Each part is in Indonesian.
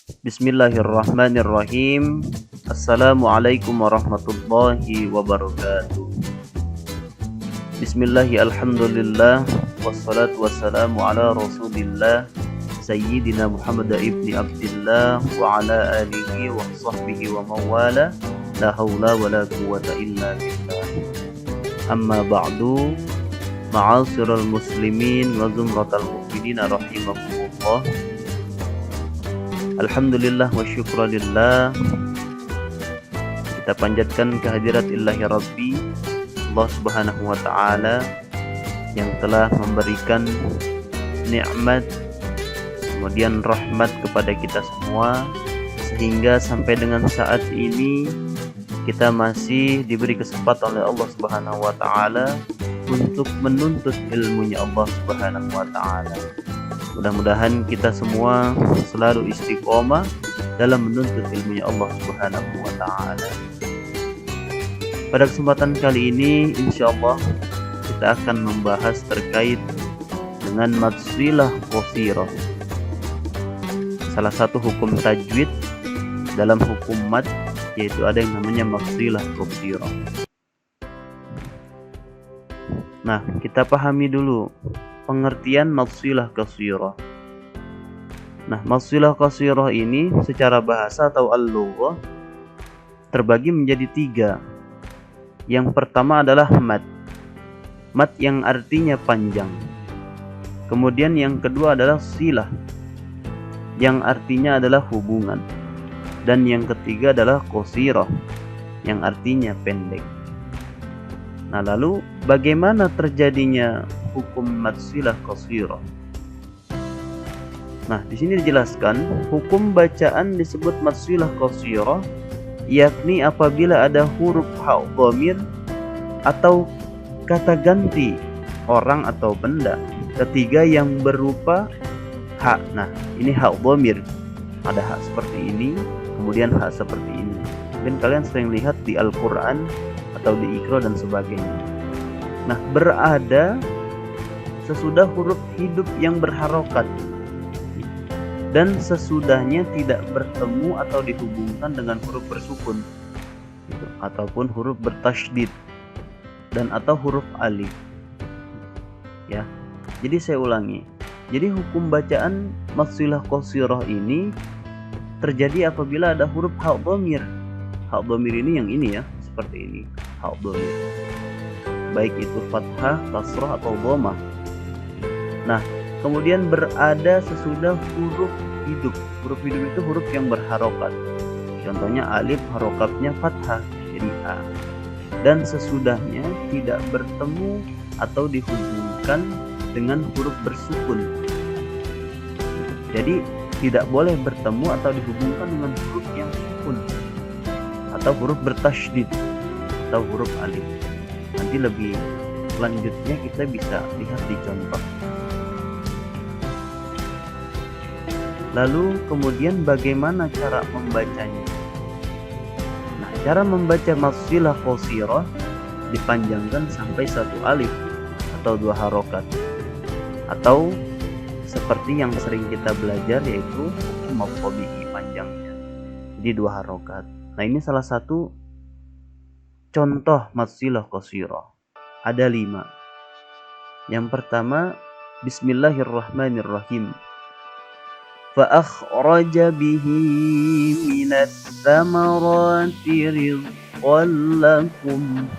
Bismillahirrahmanirrahim. Assalamualaikum warahmatullahi wabarakatuh. Bismillahi alhamdulillah. Wassalatu wassalamu ala rasulillah Sayyidina Muhammad ibni Abdillah wa ala alihi wa sahbihi wa mawala. La hawla wa la quwwata illa billah. Amma ba'du. Ma'asyiral muslimin wa zumratal mu'minin rahimakumullah. Alhamdulillah wa syukralillah. Kita panjatkan kehadirat Ilahi Rabbi Allah subhanahu wa ta'ala yang telah memberikan nikmat kemudian rahmat kepada kita semua, sehingga sampai dengan saat ini kita masih diberi kesempatan oleh Allah subhanahu wa ta'ala untuk menuntut ilmunya Allah subhanahu wa ta'ala. Mudah-mudahan kita semua selalu istiqomah dalam menuntut ilmunya Allah Subhanahu wa ta'ala. Pada kesempatan kali ini insyaallah kita akan membahas terkait dengan madsilah qasirah. Salah satu hukum tajwid dalam hukum mad, yaitu ada yang namanya madsilah qasirah. Nah, kita pahami dulu pengertian madsilah qasirah. Nah, madsilah qasirah ini secara bahasa atau al-lughah terbagi menjadi 3. Yang pertama adalah mad. Mad yang artinya panjang. Kemudian yang kedua adalah silah, yang artinya adalah hubungan. Dan yang ketiga adalah qasirah, yang artinya pendek. Nah, lalu bagaimana terjadinya hukum madsilah qasirah? Nah, di sini dijelaskan hukum bacaan disebut madsilah qasirah, yakni apabila ada huruf ha dhamir atau kata ganti orang atau benda ketiga yang berupa ha. Nah, ini ha dhamir. Ada ha seperti ini, kemudian ha seperti ini. Mungkin kalian sering lihat di Al-Qur'an atau di Iqra dan sebagainya. Nah, berada sesudah huruf hidup yang berharokat dan sesudahnya tidak bertemu atau dihubungkan dengan huruf bersukun gitu, ataupun huruf bertasydid dan atau huruf alif. Ya. Jadi saya ulangi. Jadi hukum bacaan madsilah qasirah ini terjadi apabila ada huruf ha dhamir. Ha dhamir ini yang ini ya, seperti ini. Ha dhamir. Baik itu fathah, kasrah atau dhammah. Nah, kemudian berada sesudah huruf hidup. Huruf hidup itu huruf yang berharokat. Contohnya alif harokatnya fathah, jadi a. Dan sesudahnya tidak bertemu atau dihubungkan dengan huruf bersukun. Jadi tidak boleh bertemu atau dihubungkan dengan huruf yang sukun atau huruf bertasydid atau huruf alif. Nanti lebih lanjutnya kita bisa lihat di contoh. Lalu kemudian bagaimana cara membacanya? Nah, cara membaca madsilah qasirah dipanjangkan sampai 1 alif atau 2 harokat, atau seperti yang sering kita belajar yaitu hukum maf'ulihi panjangnya, jadi 2 harokat. Nah, ini salah satu contoh madsilah qasirah. Ada 5. Yang pertama, Bismillahirrahmanirrahim. Fa akhraja bihi minats tsamarati rizqan lakum.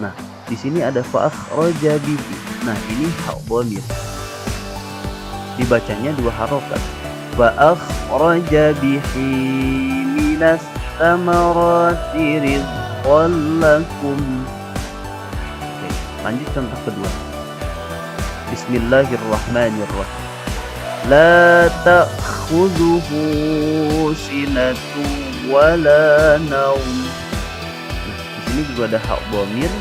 Nah, di sini ada fa akhraja bihi. Nah, ini ha dhamir. Dibacanya 2 harokat. Fa akhraja bihi minats tsamarati rizqan lakum. Oke, lanjut contoh kedua. Bismillahirrahmanirrahim. La ta'khudhuhu sinatu wala naum. Nah, di sini juga ada ha dhamir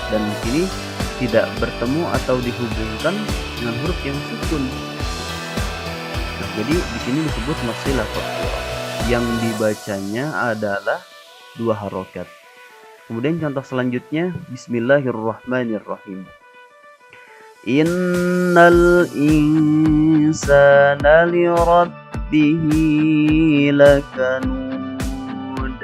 dan di sini tidak bertemu atau dihubungkan dengan huruf yang sukun. Nah, jadi di sini disebut madsilah qasirah. Yang dibacanya adalah 2 harokat. Kemudian contoh selanjutnya, Bismillahirrahmanirrahim. Innal insana li rabbih lakanud.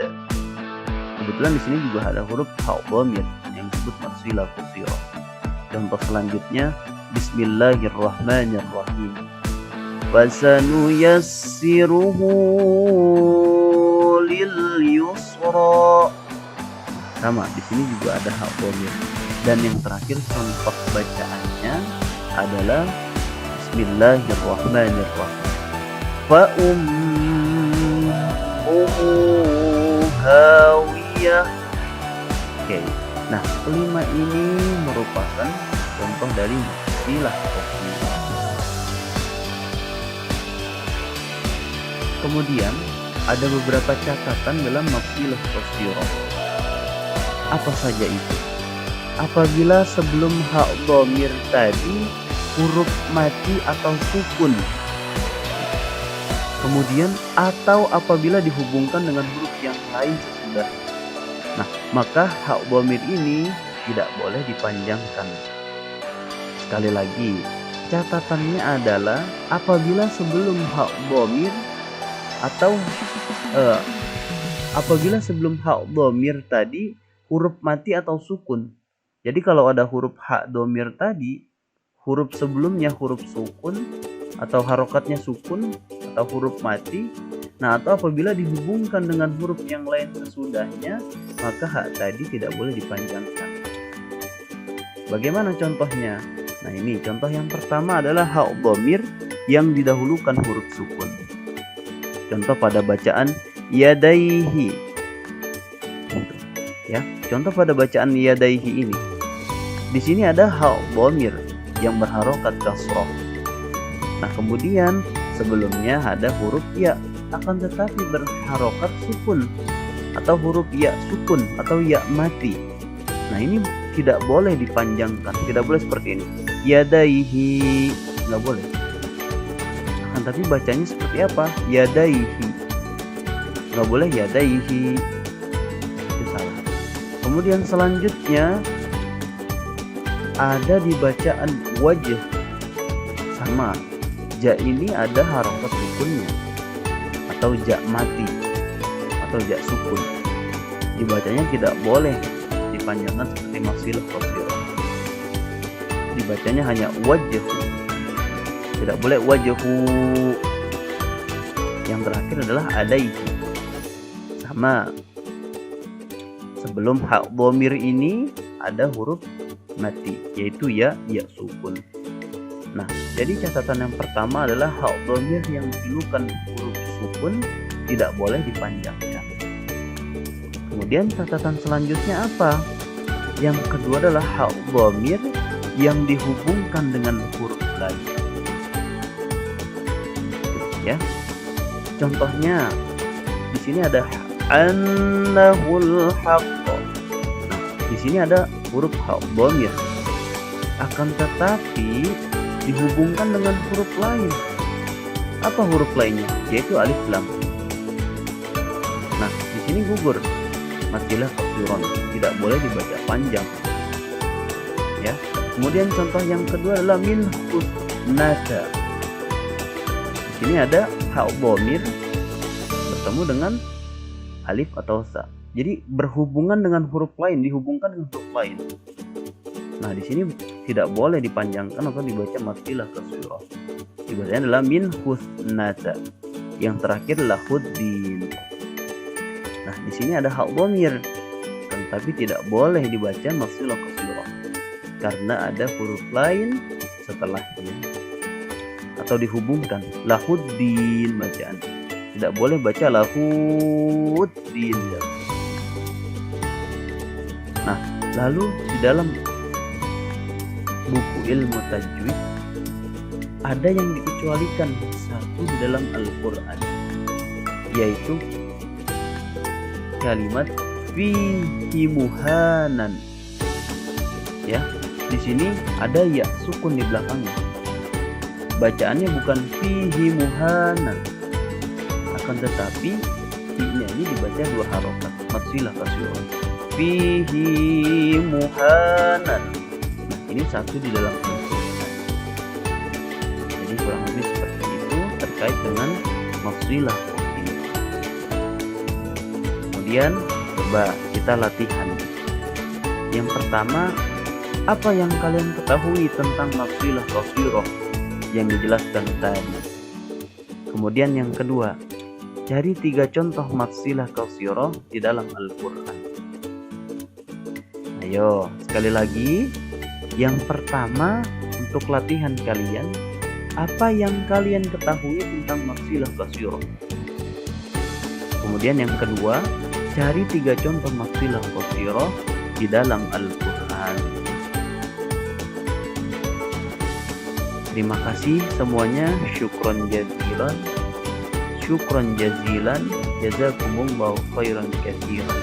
Kebetulan di sini juga ada huruf ha dhamir yang disebut matsilah qasirah. Contoh selanjutnya Bismillahirrahmanirrahim. Fasanuyassiruhu lil yusra. Sama, di sini juga ada ha dhamir. Dan yang terakhir contoh bacaannya adalah Bismillahirrahmanirrahim. Fa ummuhu hawiyah. Oke. Nah, kelima ini merupakan contoh dari matsilah qasirah. Kemudian ada beberapa catatan dalam matsilah qasirah. Apa saja itu? Apabila sebelum ha dhamir tadi huruf mati atau sukun. Kemudian atau apabila dihubungkan dengan huruf yang lain sesudah. Nah, maka ha dhamir ini tidak boleh dipanjangkan. Sekali lagi, catatannya adalah apabila sebelum ha dhamir atau apabila sebelum ha dhamir tadi huruf mati atau sukun. Jadi kalau ada huruf ha dhamir tadi, huruf sebelumnya huruf sukun atau harokatnya sukun atau huruf mati. Nah, atau apabila dihubungkan dengan huruf yang lain sesudahnya, maka ha tadi tidak boleh dipanjangkan. Bagaimana contohnya? Nah, ini contoh yang pertama adalah ha dhamir yang didahulukan huruf sukun. Contoh pada bacaan yadaihi. Ya, contoh pada bacaan yadaihi ini. Di sini ada ha dhamir yang berharokat kasroh. Nah, kemudian sebelumnya ada huruf ya, akan tetapi berharokat sukun atau huruf ya sukun atau ya mati. Nah, ini tidak boleh dipanjangkan, tidak boleh seperti ini. Yadaihi, nggak boleh. Akan tapi bacanya seperti apa? Yadaihi, nggak boleh yadaihi. Itu salah. Kemudian selanjutnya ada di bacaan wajh. Sama, ja ini ada harokat sukunnya atau ja mati atau ja sukun. Dibacanya tidak boleh dipanjangkan seperti matsilah qasirah. Dibacanya hanya wajhu, tidak boleh wajhu. Yang terakhir adalah adaihi. Sama, sebelum ha dhamir ini ada huruf mati, yaitu ya sukun. Nah, jadi catatan yang pertama adalah ha dhamir yang didahulukan huruf sukun tidak boleh dipanjangkan. Kemudian catatan selanjutnya apa? Yang kedua adalah ha dhamir yang dihubungkan dengan huruf lain. Ya. Contohnya di sini ada annahul haqq. Nah, di sini ada huruf ha dhamir, akan tetapi dihubungkan dengan huruf lain. Apa huruf lainnya? Yaitu alif lam. Nah, di sini gugur matsilah qasirah, tidak boleh dibaca panjang. Ya. Kemudian contoh yang kedua adalah min husnata. Di sini ada ha dhamir bertemu dengan alif atau sa. Jadi berhubungan dengan huruf lain, dihubungkan dengan huruf lain. Nah, di sini tidak boleh dipanjangkan atau dibaca matsilah qasirah. Dibacanya adalah min husnata. Yang terakhir lahuddin. Nah, di sini ada ha dhamir, tapi tidak boleh dibaca matsilah qasirah karena ada huruf lain setelahnya atau dihubungkan. Lahuddin bacaan. Tidak boleh baca lahuddin. Nah, lalu di dalam buku ilmu tajwid ada yang dikecualikan satu di dalam Al-Quran, yaitu kalimat fihi muhanan. Ya, di sini ada ya sukun di belakangnya. Bacaannya bukan fihi muhanan, akan tetapi i-nya ini dibaca dua harokat, matsilah qasirah. Fihi muhanan. Nah, ini satu di dalam Al-Quran. Jadi kurang lebih seperti itu terkait dengan mafsilah qasirah. Kemudian coba kita latihan. Yang pertama, apa yang kalian ketahui tentang mafsilah qasirah yang dijelaskan tadi? Kemudian yang kedua, cari 3 contoh mafsilah qasirah di dalam Al-Quran. Ayo, sekali lagi. Yang pertama, untuk latihan kalian, apa yang kalian ketahui tentang mafsilah qasirah? Kemudian yang kedua, cari 3 contoh mafsilah qasirah di dalam Al-Quran. Terima kasih semuanya. Syukron jazilan. Syukron jazilan. Jazakumullahu khairan katsiran.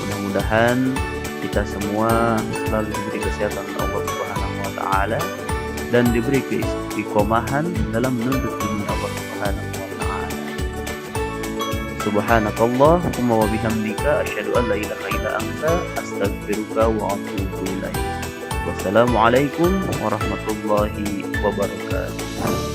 Mudah-mudahan kita semua selalu diberi kesehatan Allah Subhanahu wa taala dan diberi keistiqomahan dalam menuntut ilmu Allah Subhanahu wa taala. Subhanakallahumma wa bihamdika asyhadu an la ilaha illa anta astaghfiruka wa atubu ilaik. Wassalamualaikum warahmatullahi wabarakatuh.